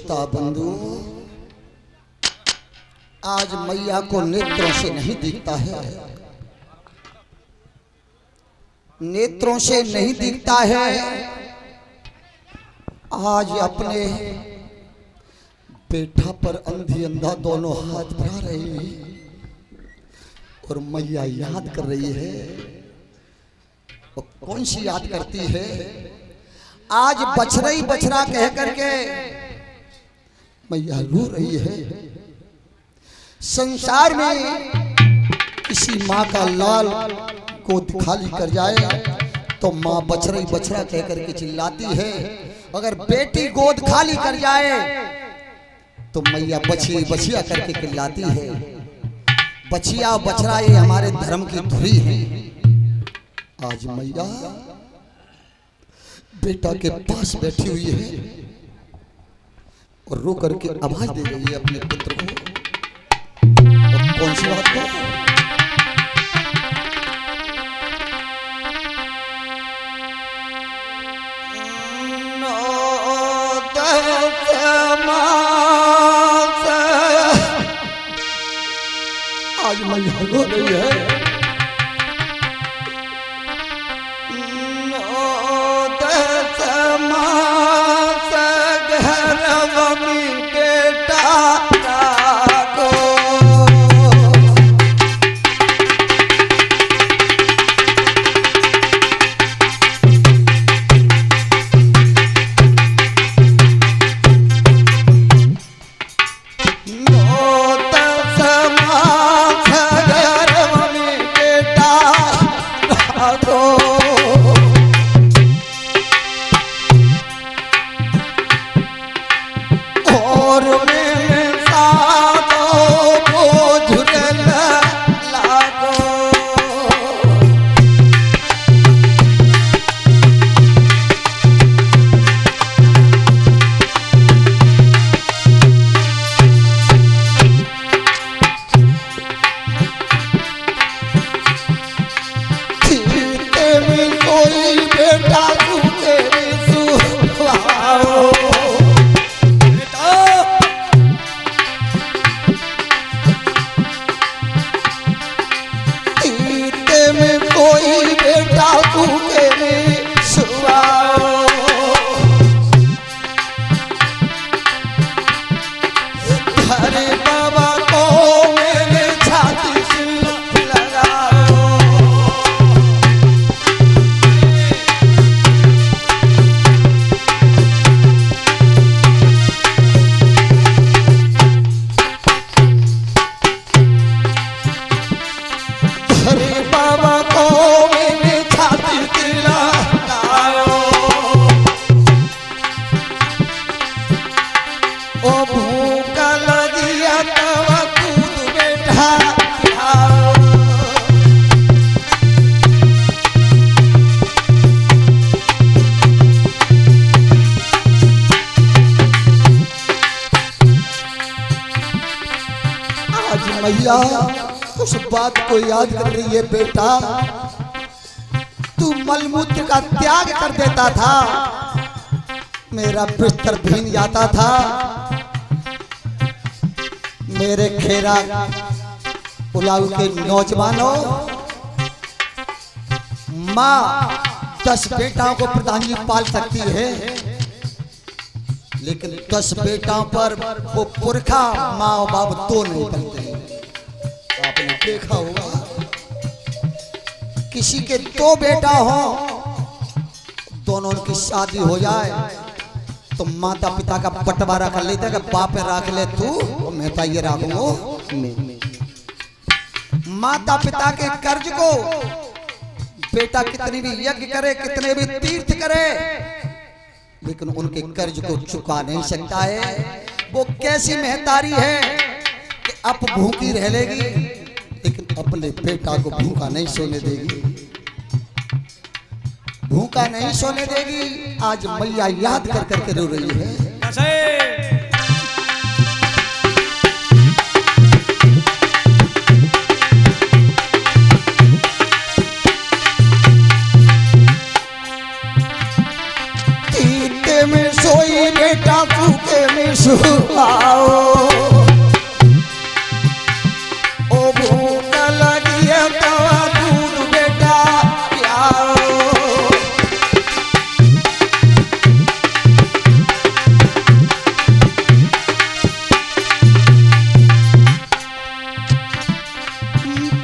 श्रोता बंधु, आज मैया को नेत्रों से नहीं दिखता है, नेत्रों से नहीं दिखता है। आज अपने बेटा पर अंधी अंधा दोनों हाथ बढ़ा रही है और मैया याद कर रही है। वो कौन सी याद करती है? आज बछड़ा बछड़ा कह करके मैया रो रही है। संसार में किसी माँ का लाल गोद खाली कर जाए तो माँ बछड़ा बछड़ा कह करके चिल्लाती है। अगर बेटी गोद खाली कर जाए तो मैया बछिया बछिया करके चिल्लाती है। बछिया बछड़ा ये हमारे धर्म की धुरी है। आज मैया बेटा के पास बैठी हुई है और रो करके आवाज दे रही है अपने पुत्र को। और कौन सी बात है? आज मैया रो रही है। मैया उस बात को याद कर रही है। बेटा तू मलमूत्र का त्याग कर देता था, मेरा बिस्तर भीन जाता था, मेरे खेरा उलाऊ के नौजवानों। माँ 10 बेटाओं को प्रधानगी पाल सकती है, लेकिन 10 बेटाओं पर वो पुरखा माँ और बाप तो नहीं बनते। आपने देखा होगा किसी के 2 बेटा हो, दोनों की शादी हो जाए तो माता पिता का बंटवारा कर लेते हैं कि बाप रख ले तू, मैं तो ये रखूंगा। माता पिता के कर्ज को बेटा कितनी भी यज्ञ करे, कितने भी तीर्थ करे, लेकिन उनके कर्ज को चुका नहीं सकता है। वो कैसी महतारी है कि अब भूखी रह लेगी लेकिन अपने बेटा को भूखा नहीं सोने देगी, भूखा नहीं सोने देगी। आज मैया याद कर करके रो रही है। तीते में सोई बेटा भूखे मिसु आओ ओ भूख लगी है तो दूध बेटा पियाओ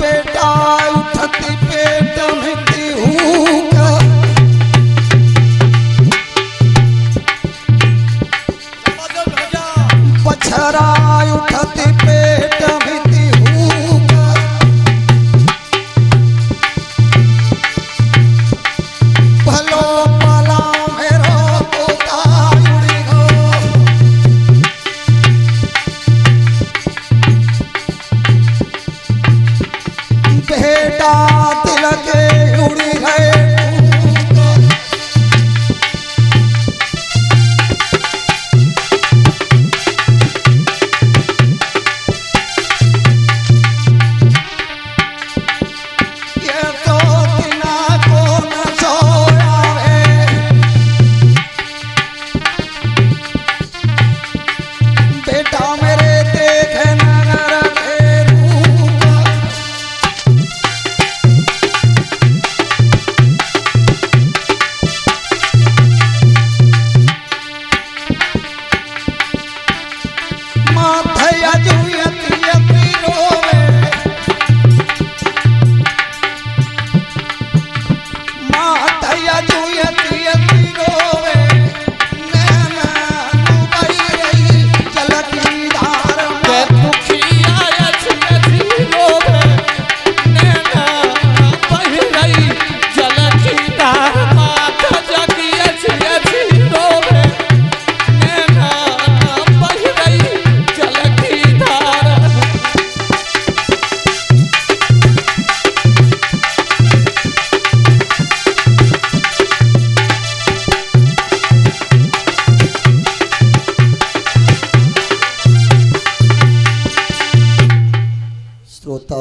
बेटा उठती पेट में बछरा उठती पेट मिती भलो पाला मेरो पोता उड़ी गो बेटा तिलक उड़ी गए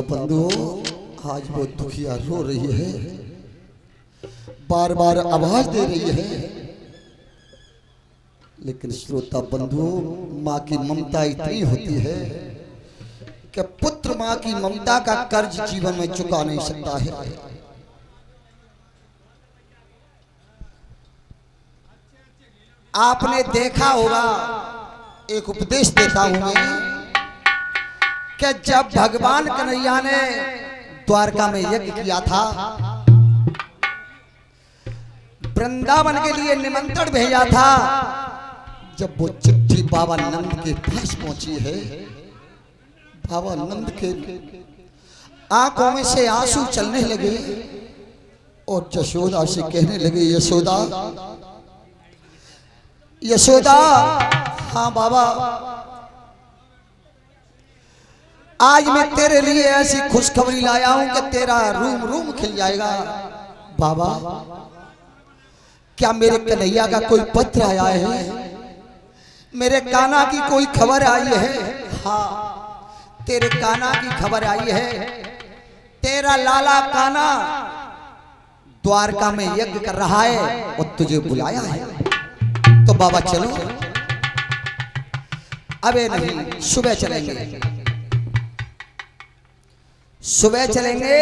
बंधुओं आज वो दुखिया रो रही है बार बार आवाज दे रही है लेकिन श्रोता बंधुओं माँ की ममता इतनी होती है कि पुत्र माँ की ममता का कर्ज जीवन में चुका नहीं सकता है। आपने देखा होगा एक उपदेश देता हूं मैं कि जब भगवान कन्हैया ने द्वारका में यज्ञ किया था वृंदावन के लिए निमंत्रण भेजा था जब वो चिट्ठी बाबा नंद के पास पहुंची है बाबा नंद के आंखों में से आंसू चलने लगे और यशोदा से कहने लगे यशोदा यशोदा हाँ बाबा आज मैं तेरे लिए ऐसी खुशखबरी लाया हूं कि तेरा रूम रूम खिल जाएगा। बाबा क्या मेरे कन्हैया का कोई पत्र आया है मेरे कान्हा की कोई खबर आई है। हाँ तेरे कान्हा की खबर आई है तेरा लाला कान्हा द्वारका में यज्ञ कर रहा है और तुझे बुलाया है तो बाबा चलो। अबे नहीं सुबह चलेंगे सुबह चलेंगे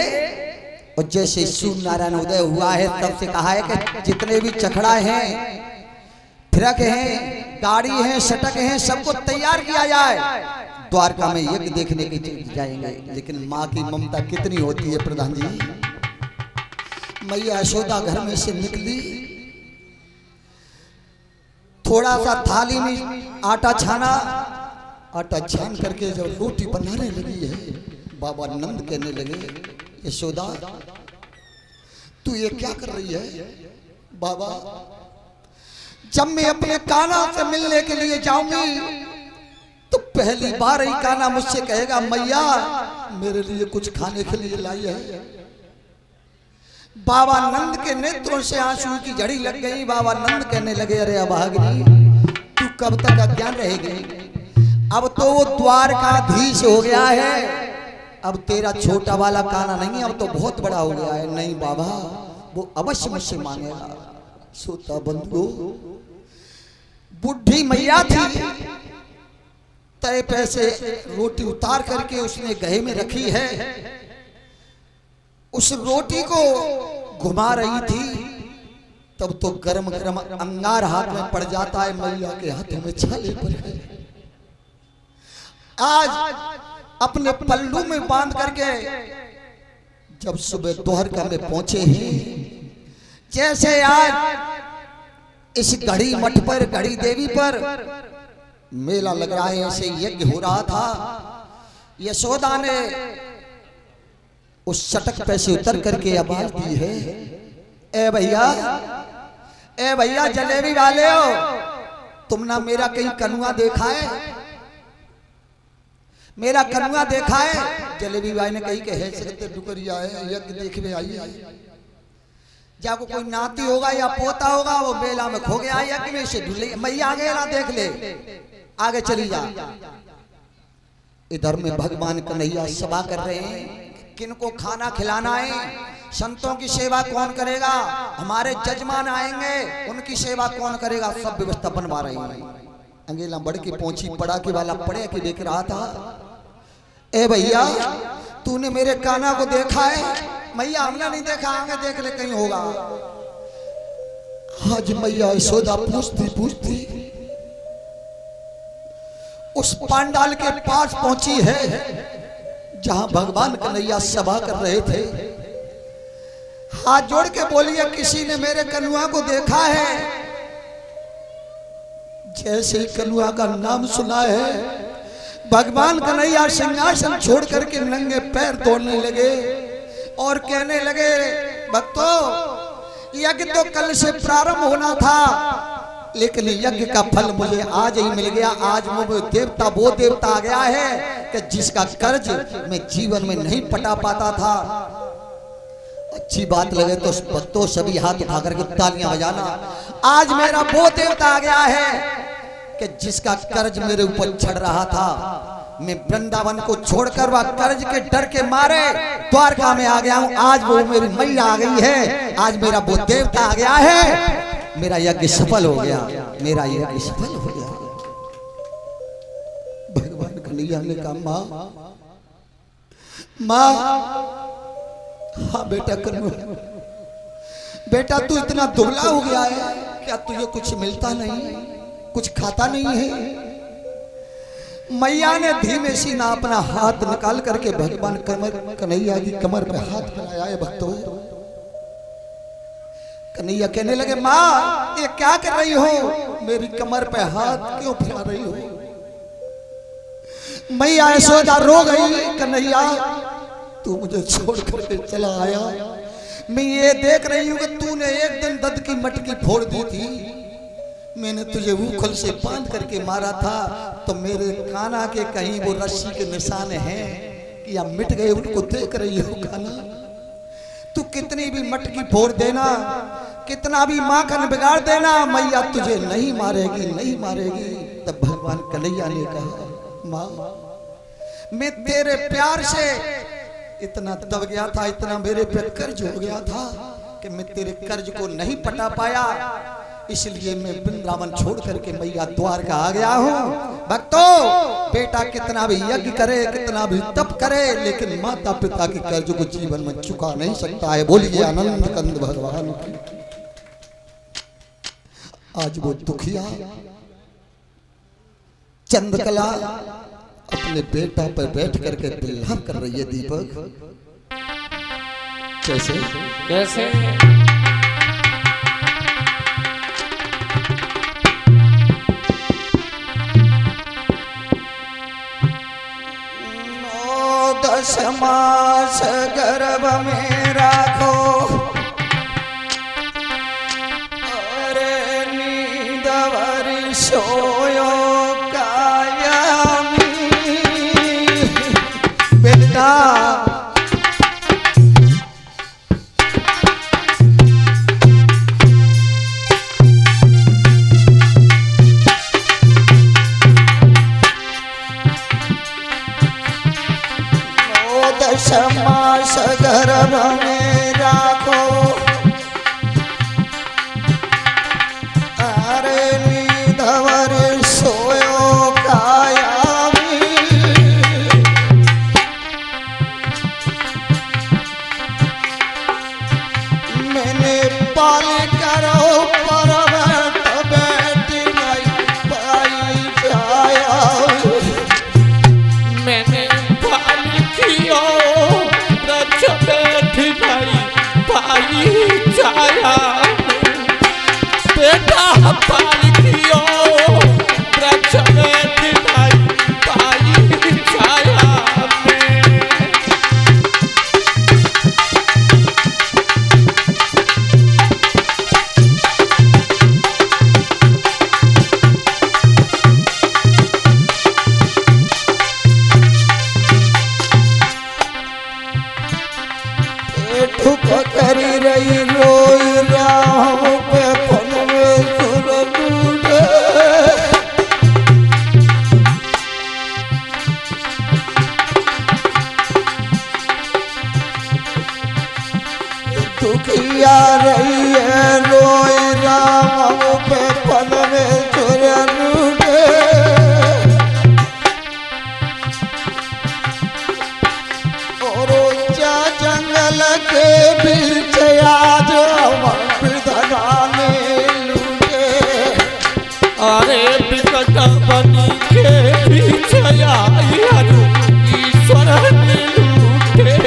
और जैसे सूर्य नारायण उदय हुआ है तब से कहा है कि जितने भी चखड़ा हैं फिरक हैं गाड़ी हैं सटक हैं सबको तैयार किया जाए द्वारका में यज्ञ देखने के लिए जाएंगे। लेकिन माँ की ममता कितनी होती है प्रधान जी। मैया यशोदा घर में से निकली थोड़ा सा थाली में आटा छान करके जब रोटी बनाने लगी है बाबा नंद कहने लगे यशोदा तू ये क्या कर रही है। बाबा जब मैं अपने कान्हा से मिलने के लिए जाऊंगी तो पहली बार ही कान्हा मुझसे कहेगा मैया मेरे लिए कुछ खाने के लिए लाई है। बाबा नंद के नेत्रों से आंसू की झड़ी लग गई। बाबा नंद कहने लगे अरे अभागिनी तू कब तक अज्ञान रहेगी। अब तो वो द्वारकाधीश हो गया है अब तेरा छोटा वाला कान्हा नहीं अब तो बहुत बड़ा हो गया है। नहीं बाबा वो अवश्य मुझसे मांगेगा। श्रोता बंधु बुढ़ी मैया थी, तय पैसे रोटी उतार करके उसने गहे में रखी है। उस रोटी को घुमा रही थी, तब तो गरम गरम अंगार हाथ में पड़ जाता है, मैया के हाथों में छाले पड़ गए। आज अपने पल्लू में बांध करके जब सुबह दोहरका में पहुंचे हैं, जैसे आज इस घड़ी मठ पर, घड़ी देवी पर मेला लग रहा है, ऐसे यज्ञ हो रहा था। यशोदा ने उस सटक पे से उतर करके आवाज दी है, ए भैया जलेबी वाले हो, तुम ना मेरा कहीं कनुआ देखा है? मेरा कनुआ देखा है? जलेबी भाई ने कही के है डुकरिया है, यज्ञ देखने आई। जाको कोई नाती होगा या पोता होगा, वो मेला में खो गया यज्ञ में से ढूंढ ले, मैया आगे ना देख ले, आगे चली जा। इधर में भगवान कन्हैया सभा कर रहे हैं, किनको खाना खिलाना है, संतों की सेवा कौन करेगा, हमारे जजमान आएंगे उनकी सेवा कौन करेगा, सब व्यवस्था बनवा रहे हैं। अंगेला बढ़ के पहुंची, पड़ा के वाला पड़े के देख रहा था, ए भैया तूने मेरे काना को देखा है? मैया हमने नहीं देखा, आगे देख ले कहीं होगा। आज मैया यशोदा पूछती उस पांडाल के पास पहुंची है जहां भगवान कन्हैया सभा कर रहे थे। हाथ जोड़ के बोलिए, किसी ने मेरे कनुआ को देखा है? जैसे ही कनुआ का नाम सुना है, भगवान कन्हैया सिंहासन छोड़ करके नंगे पैर दौड़ने लगे और कहने लगे, भक्तों यज्ञ तो कल से प्रारंभ होना था, लेकिन यज्ञ का फल मुझे आज ही मिल गया। आज मुझे देवता वो देवता आ गया है कि जिसका कर्ज मैं जीवन में नहीं पटा पाता था। अच्छी बात लगे तो भक्तों सभी हाथ उठा करके तालियां बजाना। आज मेरा वो देवता आ गया है कि जिसका कर्ज मेरे ऊपर चढ़ रहा था, मैं वृंदावन को छोड़कर वह कर्ज के डर के मारे द्वारका में आ गया हूं। आज वो मेरी मैया आ गई है, आज मेरा वो देवता आ गया है, मेरा यज्ञ सफल हो गया, मेरा यज्ञ सफल हो गया। भगवान कन्हैया ने कहा, माँ हाँ बेटा कन्हैया, बेटा तू इतना दुबला हो गया है, क्या तुझे कुछ मिलता नहीं, कुछ खाता नहीं है? मैया ने धीमे सी ना अपना हाथ निकाल करके भगवान कन्हैया की कमर पे हाथ फैलाया है। भक्तों कन्हैया कहने लगे, माँ ये क्या कर रही हो, मेरी कमर पे हाथ क्यों फैला रही हो? मैया यशोदा रो गई, कन्हैया तू मुझे छोड़ करके चला आया, मैं ये देख रही हूँ कि तूने एक दिन दद की मटकी फोड़ दी थी, मैंने तुझे उखल से बांध करके मारा था, तो मेरे काना के कहीं वो रस्सी के निशान हैं कि या मिट गए, उनको देख रही हो काना? तू कितनी भी मटकी फोड़ देना, कितना भी माखन बिगाड़ देना, मैया तुझे नहीं मारेगी, नहीं मारेगी। तब भगवान कन्हैया ने कहा, माँ मैं तेरे प्यार से इतना दब गया था, इतना मेरे पे कर्ज हो गया था कि मैं तेरे कर्ज को नहीं पटा पाया, इसलिए मैं वृंदावन छोड़ करके मैया द्वारका आ गया हूँ। भक्तों बेटा कितना भी यज्ञ करे, कितना भी तप करे, लेकिन माता पिता के कर्ज को जीवन में चुका नहीं सकता है। बोलिए आनंद कंद भगवान की। आज वो दुखिया चंद्रकला अपने बेटा पर बैठ करके बिल्लाम कर रही है। दीपक कैसे कैसे दस मास गर्भ में राखो, अरे नींद भरी सोयो कायमी बेटा, मास गर्भ में राखो, अरे नींद मैया रही है रोई राम पे पद में चुरा रूठे और ऊंचा जंगल के बीच आज विधवाने लूटे अरे विकट बनी के पीछे आयो ईश्वर ने लूटे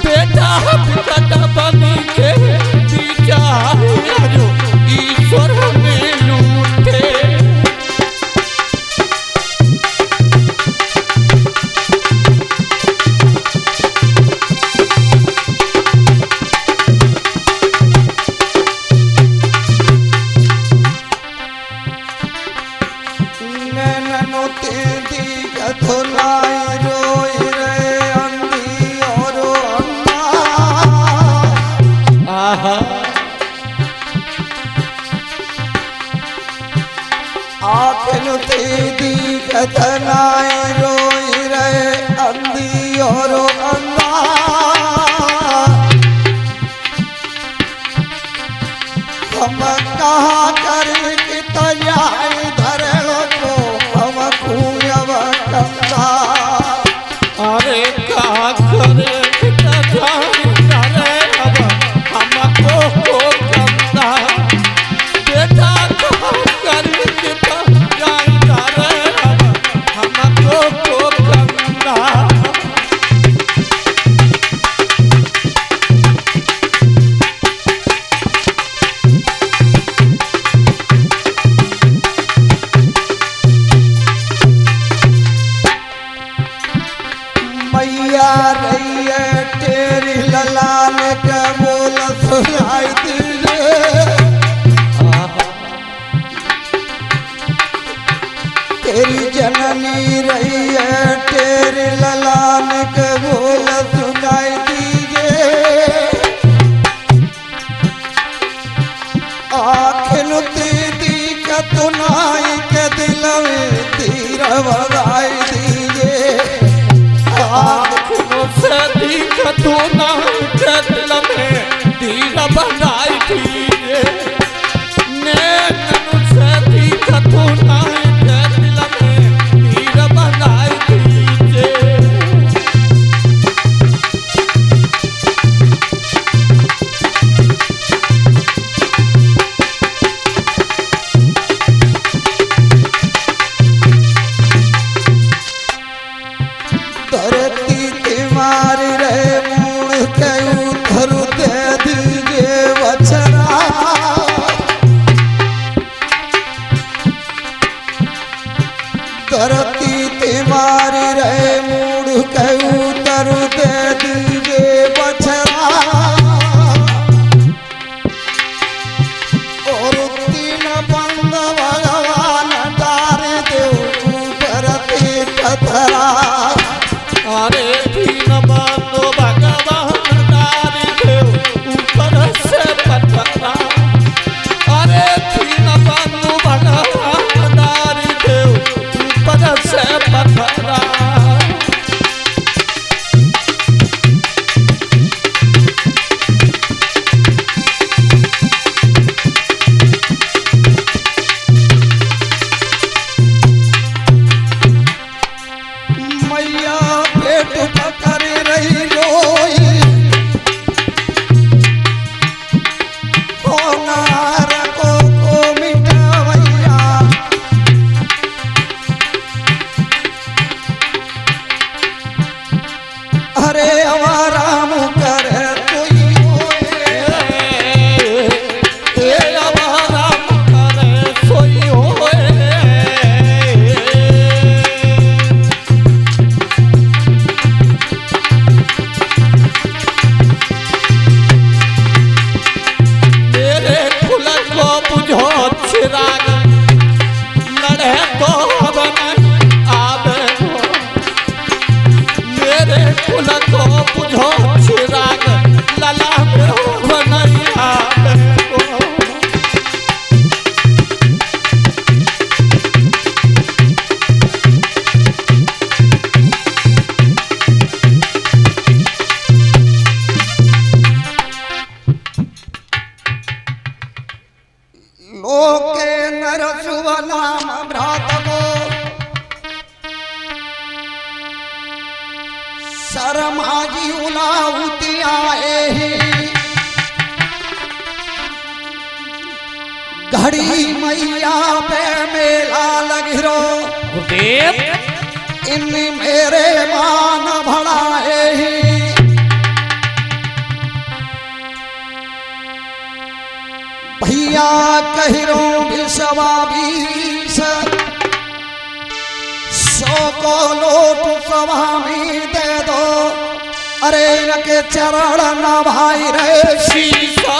बेटा विकट बनी के पीछे आयो ईश्वर ने लूटे कथनाए रोई रहे अंधी और अंधा हम कहा कर कि तैयार धरण को हम खूब कंधा अरे कहा करे हमको कंधा बेटा कहा करे मैया रही है तेरी ललाल का बोल सुनाई दीजिए तेरी जननी रही है तेरी ललाल का बोल सुनाई दीजिए आखिर दीदी का तुनाई के दिल में तीर भगाई दीजिए सदी कतो ना के दिल में तीर बनाई दीजिए नैन सदी कतो ना के दिल में तीर बनाई दीजिए धरती तुम्हारी रहे मूड़ के उधर दे दीजिए बछड़ा धरती तुम्हारी रहे मूड़ के उधर दे दीजिए बछड़ा और तीन बंद भगवान डार दे धरती पथरा अरे तीन बांधो भगवान डारी देव ऊपर से पथरा अरे तीन बांधो भगवान डारी देव ऊपर से पथरा शर्मा जी उलाउती आए घड़ी मैया पे मेला लगिरो गुरुदेव इन मेरे मान भड़ाए भैया कहिरो विषवा 20 100 को लोट स्वामी दे दो अरे इनके चरण न भाई रे शीशा